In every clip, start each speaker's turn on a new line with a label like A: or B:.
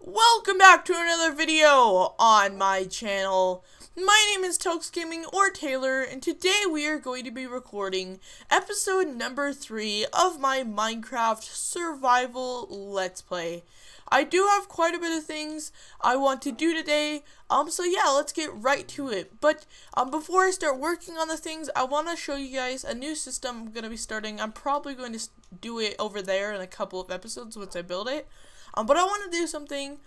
A: Welcome back to another video on my channel. My name is Tokes Gaming or Taylor, and today we are going to be recording episode number 3 of my Minecraft survival Let's Play. I do have quite a bit of things I want to do today, so yeah, let's get right to it. But before I start working on the things, I want to show you guys a new system I'm going to be starting. I'm probably going to do it over there in a couple of episodes once I build it. But I want to do something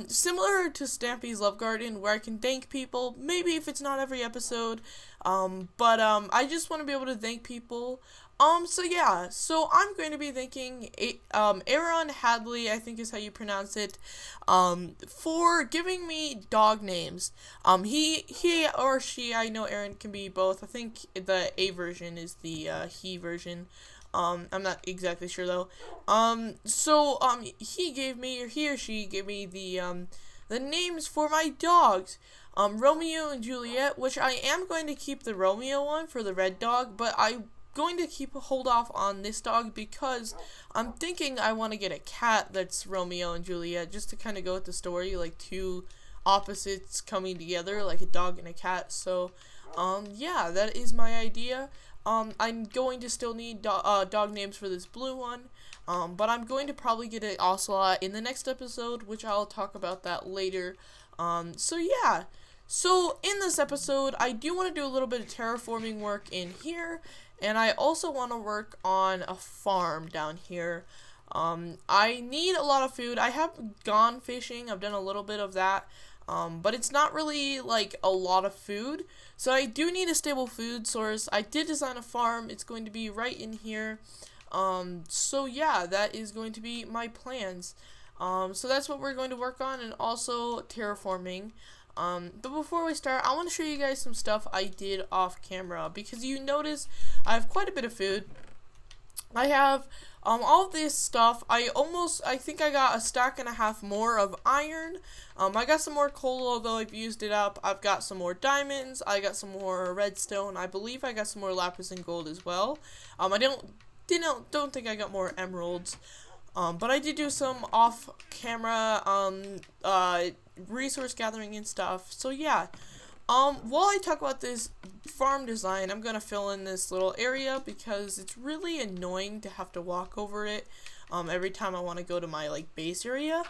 A: similar to Stampy's Love Garden, where I can thank people, maybe if it's not every episode, I just want to be able to thank people. So yeah, so I'm going to be thanking Aaron Hadley, I think is how you pronounce it, for giving me dog names. He or she, I know Aaron can be both. I think the A version is the he version. I'm not exactly sure though. He gave me, or he or she gave me the names for my dogs. Romeo and Juliet, which I am going to keep the Romeo one for the red dog, but I'm going to hold off on this dog because I'm thinking I want to get a cat that's Romeo and Juliet, just to kind of go with the story, like two opposites coming together, like a dog and a cat. So, yeah, that is my idea. I'm going to still need dog names for this blue one, but I'm going to probably get an ocelot in the next episode, which I'll talk about that later. So yeah, so in this episode, I do want to do a little bit of terraforming work in here, and I also want to work on a farm down here. I need a lot of food. I have gone fishing, I've done a little bit of that. But it's not really like a lot of food, so I do need a stable food source. I did design a farm. It's going to be right in here. So yeah, that is going to be my plans. So that's what we're going to work on, and also terraforming. But before we start, I want to show you guys some stuff I did off camera, because you notice I have quite a bit of food. I have all this stuff. I think I got a stack and a half more of iron. I got some more coal, although I've used it up. I've got some more diamonds. I got some more redstone. I believe I got some more lapis and gold as well. I don't think I got more emeralds. But I did do some off-camera resource gathering and stuff. So yeah. While I talk about this farm design, I'm gonna fill in this little area because it's really annoying to have to walk over it every time I want to go to my base area.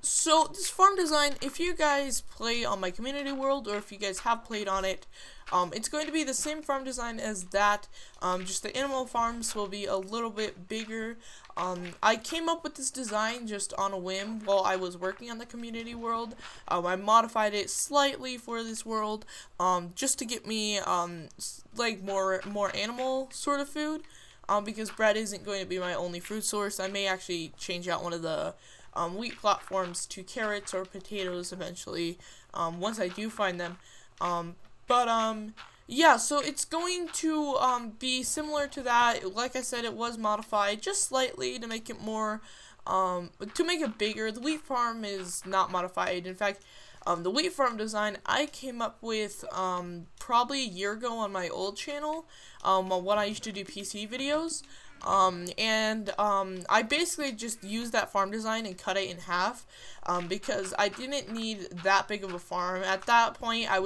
A: So this farm design, if you guys play on my community world, or if you guys have played on it, it's going to be the same farm design as that, just the animal farms will be a little bit bigger. I came up with this design just on a whim while I was working on the community world. I modified it slightly for this world, just to get me, more animal sort of food, because bread isn't going to be my only food source. I may actually change out one of the wheat platforms to carrots or potatoes eventually, once I do find them. Yeah, so it's going to be similar to that. Like I said, it was modified just slightly to make it more, to make it bigger. The wheat farm is not modified. In fact, the wheat farm design I came up with probably a year ago on my old channel, when I used to do PC videos. I basically just used that farm design and cut it in half, because I didn't need that big of a farm. At that point, I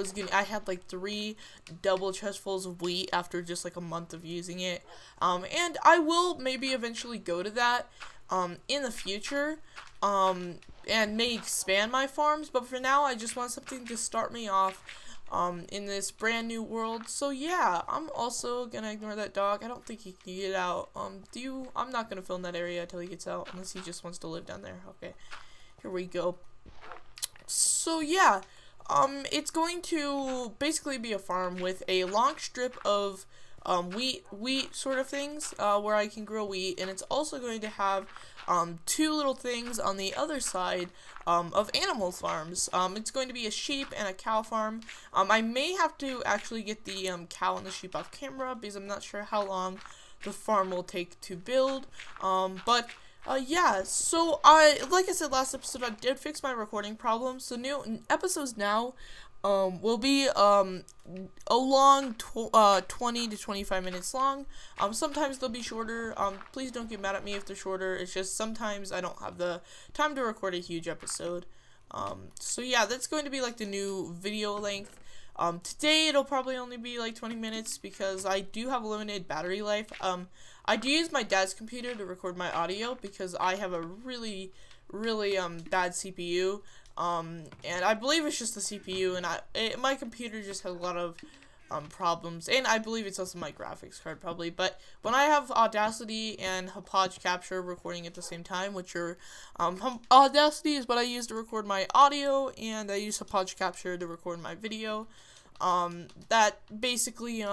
A: had like 3 double chestfuls of wheat after just like a month of using it, and I will maybe eventually go to that, in the future, and may expand my farms, but for now, I just want something to start me off, in this brand new world. So yeah, I'm also gonna ignore that dog. I don't think he can get out. I'm not gonna film that area until he gets out, unless he just wants to live down there. Okay, here we go. So yeah, it's going to basically be a farm with a long strip of wheat sort of things, where I can grow wheat, and it's also going to have 2 little things on the other side of animal farms. It's going to be a sheep and a cow farm. I may have to actually get the cow and the sheep off camera because I'm not sure how long the farm will take to build, but Yeah, so like I said last episode, I did fix my recording problem, so new episodes now, will be, a long, 20 to 25 minutes long. Sometimes they'll be shorter. Please don't get mad at me if they're shorter. It's just sometimes I don't have the time to record a huge episode. So yeah, that's going to be like the new video length. Today it'll probably only be like 20 minutes because I do have a limited battery life. I do use my dad's computer to record my audio because I have a really bad CPU. And I believe it's just the CPU, and my computer just has a lot of problems, and I believe it's also my graphics card probably. But when I have Audacity and Hauppauge Capture recording at the same time, which are Audacity is what I use to record my audio, and I use Hauppauge Capture to record my video. That basically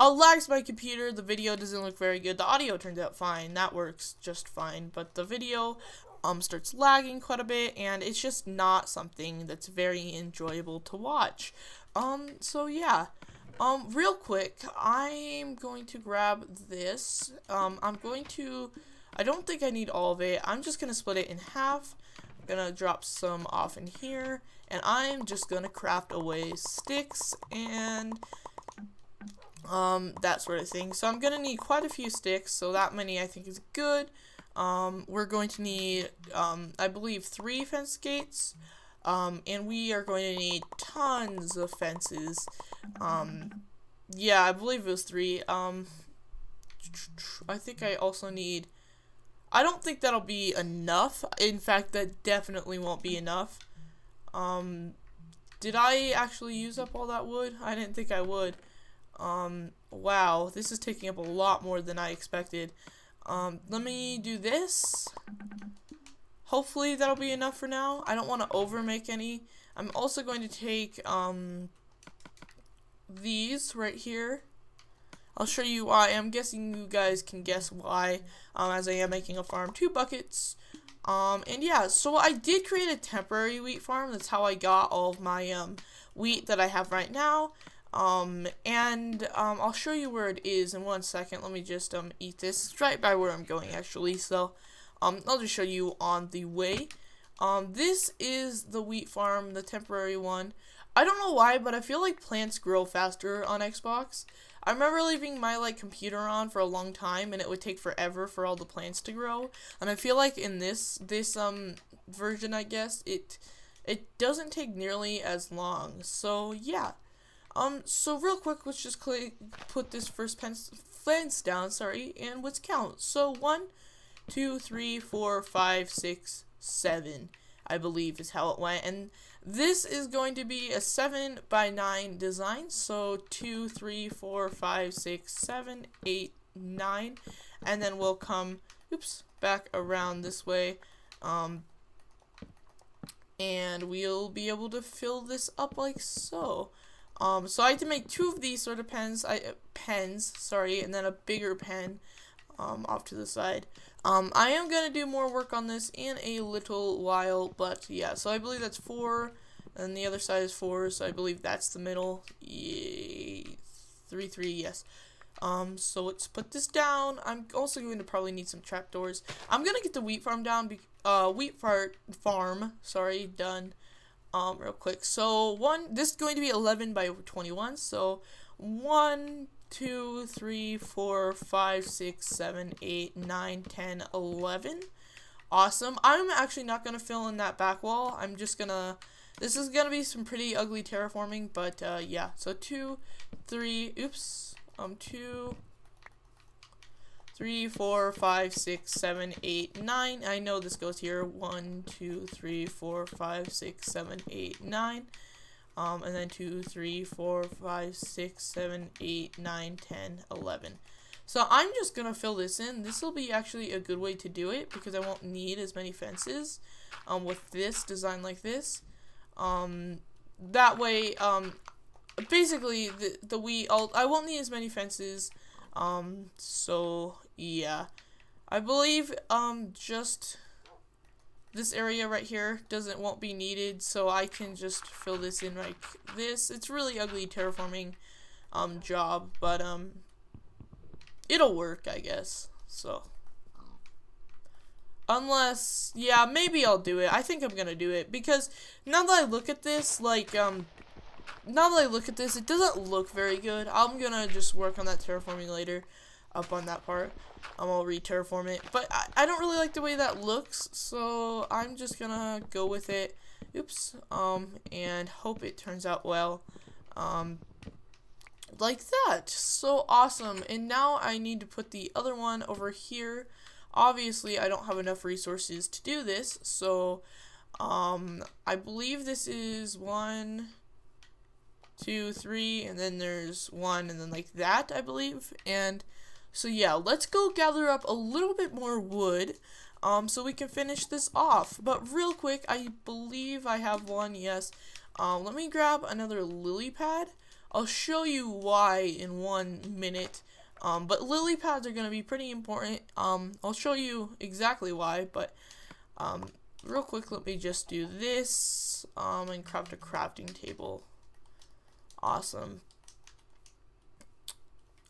A: lags my computer. The video doesn't look very good. The audio turns out fine. That works just fine, but the video starts lagging quite a bit, and it's just not something that's very enjoyable to watch. So yeah, real quick, I'm going to grab this. I don't think I need all of it. I'm just gonna split it in half. I'm gonna drop some off in here, and I'm just gonna craft away sticks and that sort of thing. So I'm gonna need quite a few sticks, so that many I think is good. We're going to need, I believe 3 fence gates, and we are going to need tons of fences. Yeah, I believe it was 3. I think I also need, I don't think that'll be enough. In fact, that definitely won't be enough. Did I actually use up all that wood? I didn't think I would. Wow, this is taking up a lot more than I expected. Let me do this. Hopefully that'll be enough for now. I don't want to over make any. I'm also going to take, these right here. I'll show you why. I'm guessing you guys can guess why, as I am making a farm. 2 buckets. And yeah, so I did create a temporary wheat farm. That's how I got all of my, wheat that I have right now. I'll show you where it is in 1 second. Let me just, eat this. It's right by where I'm going, actually, so, I'll just show you on the way. This is the wheat farm, the temporary one. I don't know why, but I feel like plants grow faster on Xbox. I remember leaving my, like, computer on for a long time, and it would take forever for all the plants to grow, and I feel like in this version, I guess, it doesn't take nearly as long, so, yeah. So real quick, let's just put this first fence down, and let's count. So 1, 2, 3, 4, 5, 6, 7, I believe is how it went. And this is going to be a 7 by 9 design. So 2, 3, 4, 5, 6, 7, 8, 9, and then we'll come, back around this way. And we'll be able to fill this up like so. So I had to make 2 of these sort of pens, and then a bigger pen, off to the side. I am gonna do more work on this in a little while, but yeah, so I believe that's 4, and the other side is 4, so I believe that's the middle. 3, 3, yes. So let's put this down. I'm also going to probably need some trapdoors. I'm gonna get the wheat farm down, done. Real quick. So this is going to be 11 by 21. So 1, 2, 3, 4, 5, 6, 7, 8, 9, 10, 11. Awesome. I'm actually not going to fill in that back wall. I'm just going to, this is going to be some pretty ugly terraforming, but yeah. So 2, 3, 2, 3, 4, 5, 6, 7, 8, 9. I know this goes here. 1, 2, 3, 4, 5, 6, 7, 8, 9. And then 2, 3, 4, 5, 6, 7, 8, 9, 10, 11. So I'm just going to fill this in. This will be actually a good way to do it because I won't need as many fences with this design like this. That way, basically, I won't need as many fences. So yeah, I believe just this area right here won't be needed, so I can just fill this in like this. It's really ugly terraforming job, but it'll work, I guess. So Unless, yeah, maybe I'll do it. I think I'm gonna do it because now that I look at this, like, now that I look at this, it doesn't look very good. I'm gonna just work on that terraforming later, up on that part. I'll re-terraform it, but I don't really like the way that looks, so I'm just gonna go with it. Oops. And hope it turns out well. Like that. So awesome. And now I need to put the other one over here. Obviously, I don't have enough resources to do this, so I believe this is 1, 2, 3, and then there's 1, and then like that, I believe. And so yeah, let's go gather up a little bit more wood, so we can finish this off. But real quick, I believe I have one, yes. Let me grab another lily pad. I'll show you why in 1 minute. But lily pads are going to be pretty important. I'll show you exactly why, but real quick, let me just do this and craft a crafting table. Awesome.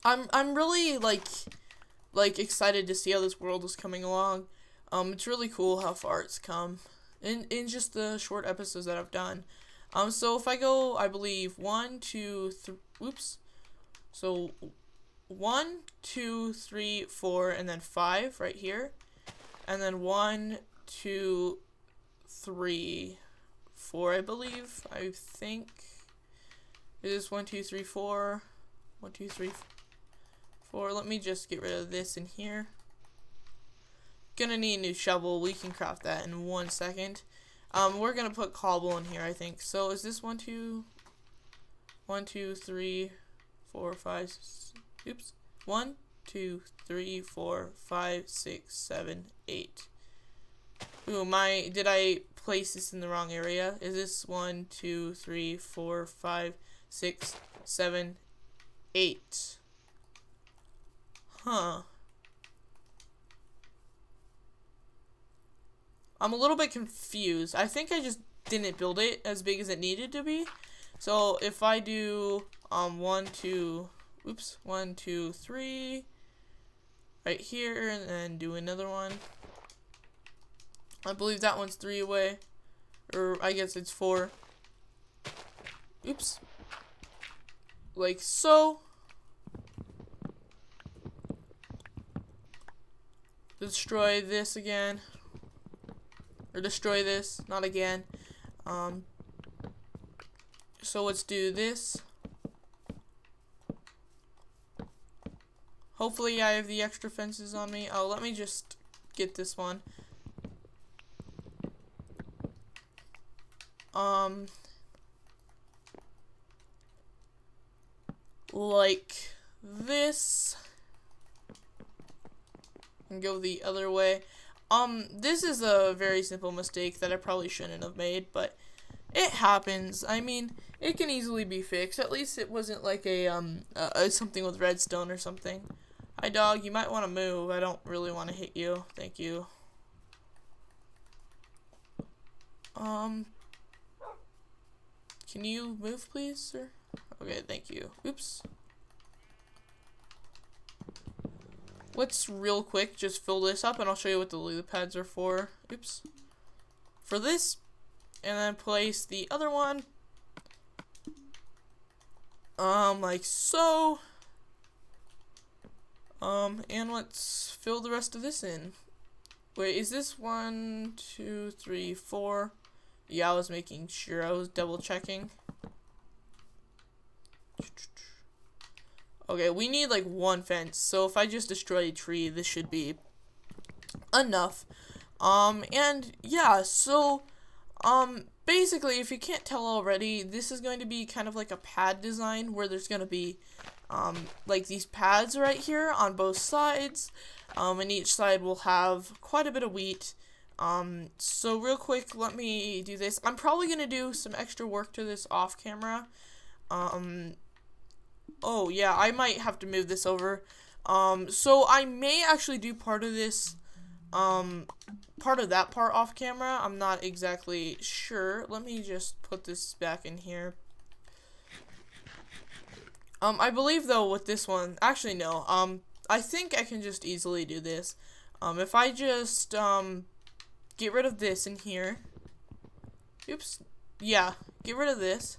A: I'm really like excited to see how this world is coming along. It's really cool how far it's come in just the short episodes that I've done. So if I go, I believe 1, 2, 3. Oops. So 1, 2, 3, 4, and then 5 right here, and then 1, 2, 3, 4. I believe. I think it is 1, 2, 3, 4. 1, 2, 3, 4. Let me just get rid of this in here. Gonna need a new shovel. We can craft that in 1 second. We're gonna put cobble in here, I think. So is this 1, 2, 3, 4, 5. Oops. 1, 2, 3, 4, 5, 6, 7, 8. Ooh, did I place this in the wrong area? Is this 1, 2, 3, 4, 5, 6, 7, 8? Huh. I'm a little bit confused. I think I just didn't build it as big as it needed to be. So if I do 1, 2, 3 right here, and then do another one. I believe that one's 3 away, or I guess it's 4. Oops. Like so. Destroy this again. Or destroy this, not again. So let's do this. Hopefully I have the extra fences on me. Oh, let me just get this one. Like this. And go the other way. This is a very simple mistake that I probably shouldn't have made, but it happens. I mean, it can easily be fixed. At least it wasn't like a something with redstone or something. Hi, dog. You might want to move. I don't really want to hit you. Thank you. Can you move, please, sir? Okay, thank you. Oops. Let's real quick just fill this up, and I'll show you what the lily pads are for. Oops. For this, and then place the other one, like so. And let's fill the rest of this in. Wait, is this 1, 2, 3, 4? Yeah, I was making sure. I was double checking. Okay, we need like 1 fence, so if I just destroy a tree, this should be enough. And yeah, so, basically, if you can't tell already, this is going to be kind of like a pad design, where there's going to be, like these pads right here on both sides, and each side will have quite a bit of wheat. So real quick, let me do this. I'm probably going to do some extra work to this off camera. Oh, yeah, I might have to move this over. So I may actually do part of this, part of that part off camera. I'm not exactly sure. Let me just put this back in here. I believe, though, with this one, actually, no. I think I can just easily do this. If I just, get rid of this in here. Oops. Yeah, get rid of this.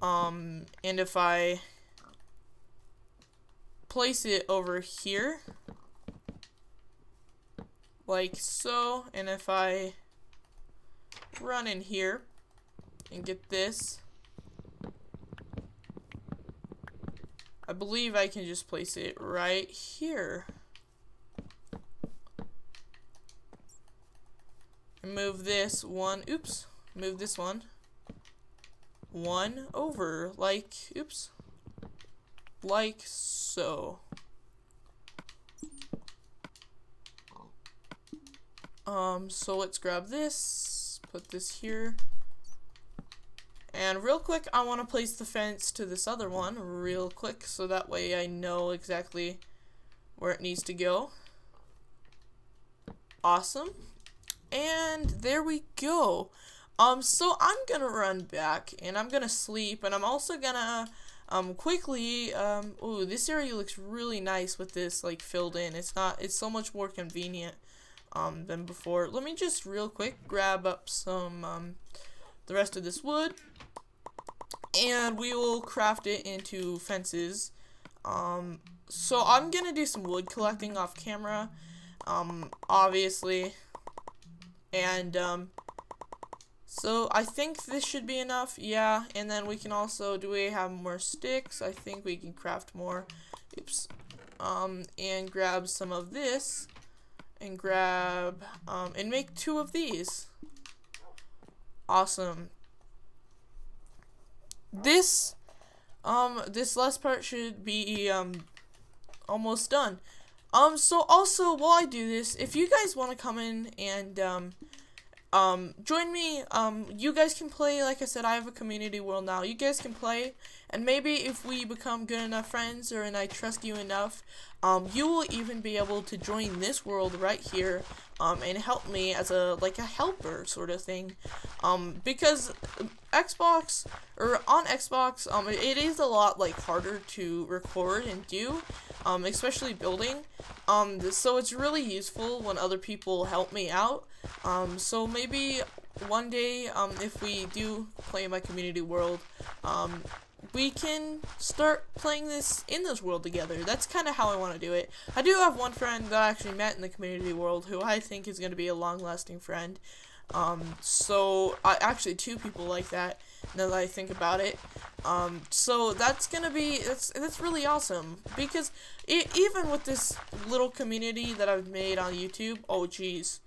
A: And if I place it over here, like so, and if I run in here and get this, I believe I can just place it right here. And move this one, oops, move this one over, like, oops, like so. So let's grab this, put this here, and real quick I want to place the fence to this other one real quick so that way I know exactly where it needs to go. Awesome. And there we go. So I'm gonna run back and I'm gonna sleep, and I'm also gonna quickly ooh, this area looks really nice with this like filled in. It's so much more convenient than before. Let me just real quick grab up some the rest of this wood, and we will craft it into fences. So I'm gonna do some wood collecting off camera, obviously, and so I think this should be enough, yeah. And then we can also, do we have more sticks? I think we can craft more. Oops. And grab some of this, and grab, and make 2 of these. Awesome. This last part should be, almost done. So also, while I do this, if you guys want to come in and, join me, you guys can play. Like I said, I have a community world now. You guys can play, and maybe if we become good enough friends, and I trust you enough, you will even be able to join this world right here, and help me as a helper sort of thing, because Xbox, or on Xbox, it is a lot harder to record and do, especially building, so it's really useful when other people help me out. So maybe one day, if we do play in my community world, we can start playing this in this world together. That's kind of how I want to do it. I do have one friend that I actually met in the community world who I think is going to be a long-lasting friend. So actually 2 people like that, now that I think about it. So that's gonna be, that's really awesome, because even with this little community that I've made on YouTube, oh jeez.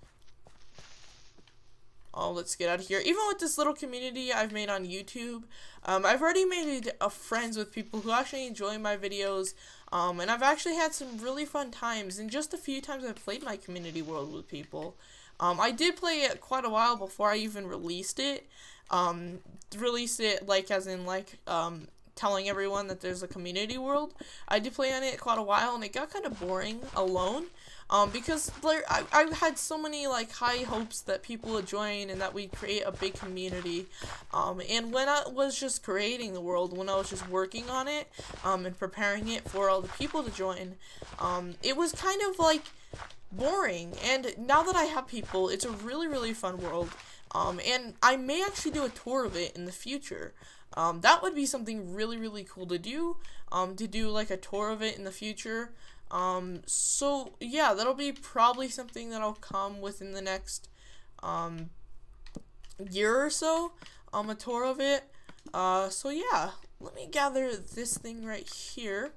A: Oh, let's get out of here. Even with this little community I've made on YouTube, I've already made friends with people who actually enjoy my videos, and I've actually had some really fun times, and just a few times I've played my community world with people. I did play it quite a while before I even released it. As in telling everyone that there's a community world. I did play on it quite a while, and it got kind of boring alone. Because I had so many high hopes that people would join and that we'd create a big community. And when I was just creating the world, when I was just working on it, and preparing it for all the people to join, it was kind of boring. And now that I have people, it's a really, really fun world. And I may actually do a tour of it in the future. That would be something really, really cool to do a tour of it in the future. So yeah, that'll be probably something that'll come within the next, year or so, a tour of it. So yeah, let me gather this thing right here.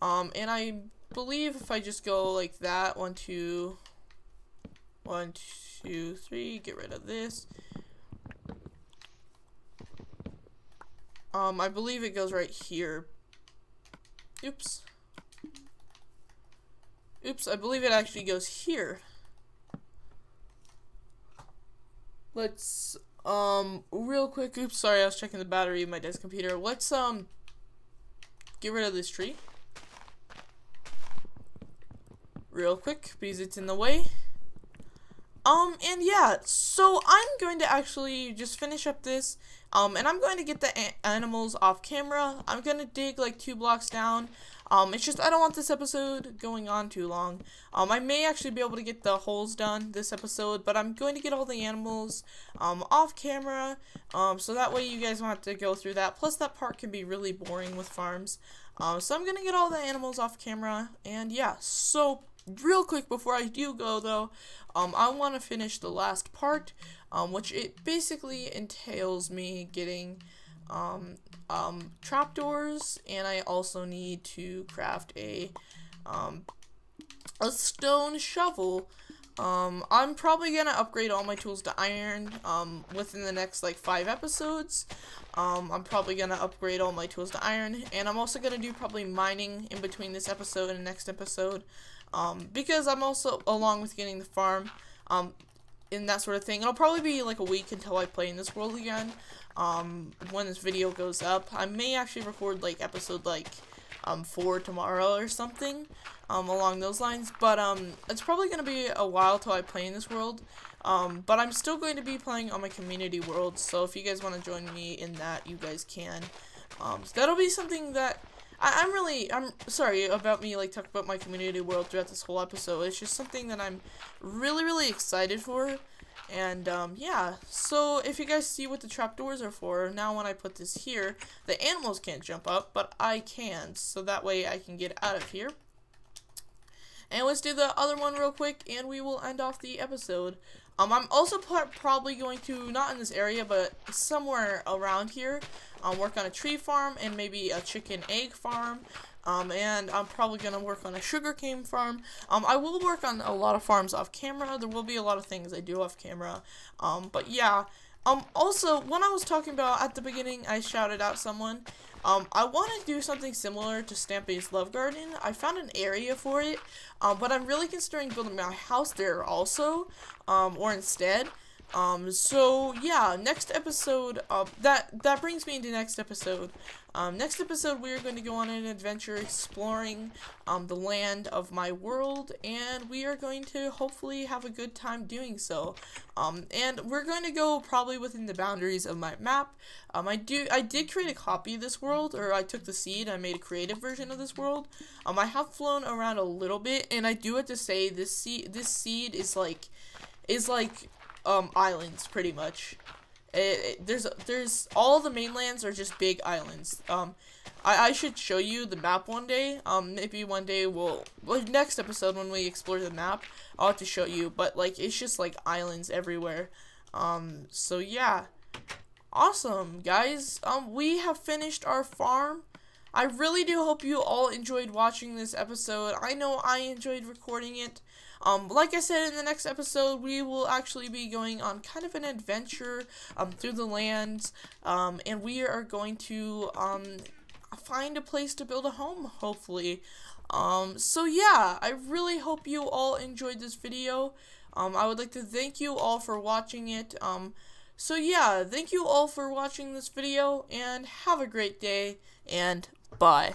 A: And I believe if I just go like that, 1, 2, 3, get rid of this. I believe it goes right here. Oops. Oops, I believe it actually goes here. Let's, real quick, oops, sorry, I was checking the battery of my desk computer. Let's, get rid of this tree. Real quick, because it's in the way. And yeah, so I'm going to actually just finish up this, and I'm going to get the animals off camera. I'm going to dig like 2 blocks down. It's just I don't want this episode going on too long. I may actually be able to get the holes done this episode, but I'm going to get all the animals, off camera, so that way you guys won't have to go through that. Plus that part can be really boring with farms. So I'm going to get all the animals off camera, and yeah, so real quick before I do go though, I want to finish the last part, which it basically entails me getting, trapdoors, and I also need to craft a stone shovel. I'm probably gonna upgrade all my tools to iron, within the next, like, 5 episodes. I'm probably gonna upgrade all my tools to iron, and I'm also gonna do probably mining in between this episode and the next episode, because I'm also, along with getting the farm, and that sort of thing. It'll probably be, like, a week until I play in this world again, when this video goes up. I may actually record, like, episode, like, 4 tomorrow or something, along those lines, but, it's probably gonna be a while till I play in this world, but I'm still going to be playing on my community world, so if you guys want to join me in that, you guys can. So that'll be something that, I'm sorry about me, like, talking about my community world throughout this whole episode. It's just something that I'm really excited for, and, yeah, so if you guys see what the trapdoors are for, now when I put this here, the animals can't jump up, but I can, so that way I can get out of here. And let's do the other one real quick, and we will end off the episode. I'm also probably going to, not in this area, but somewhere around here, work on a tree farm and maybe a chicken egg farm. And I'm probably going to work on a sugarcane farm. I will work on a lot of farms off camera. There will be a lot of things I do off camera. But yeah. Also, when I was talking about at the beginning, I shouted out someone. I want to do something similar to Stampy's Love Garden. I found an area for it, but I'm really considering building my house there also, or instead. So yeah, next episode, that brings me into next episode. Next episode we are going to go on an adventure exploring, the land of my world, and we are going to hopefully have a good time doing so. And we're going to go probably within the boundaries of my map. I did create a copy of this world, or I took the seed, I made a creative version of this world. I have flown around a little bit, and I do have to say, this seed is like, islands, pretty much. There's all the mainlands are just big islands. I should show you the map one day. Maybe one day next episode when we explore the map, I'll have to show you, but, like, it's just, like, islands everywhere. So yeah. Awesome, guys. We have finished our farm. I really do hope you all enjoyed watching this episode. I know I enjoyed recording it. Like I said, in the next episode, we will actually be going on kind of an adventure, through the lands, and we are going to, find a place to build a home, hopefully. So yeah, I really hope you all enjoyed this video. I would like to thank you all for watching it. So yeah, thank you all for watching this video, and have a great day, and bye.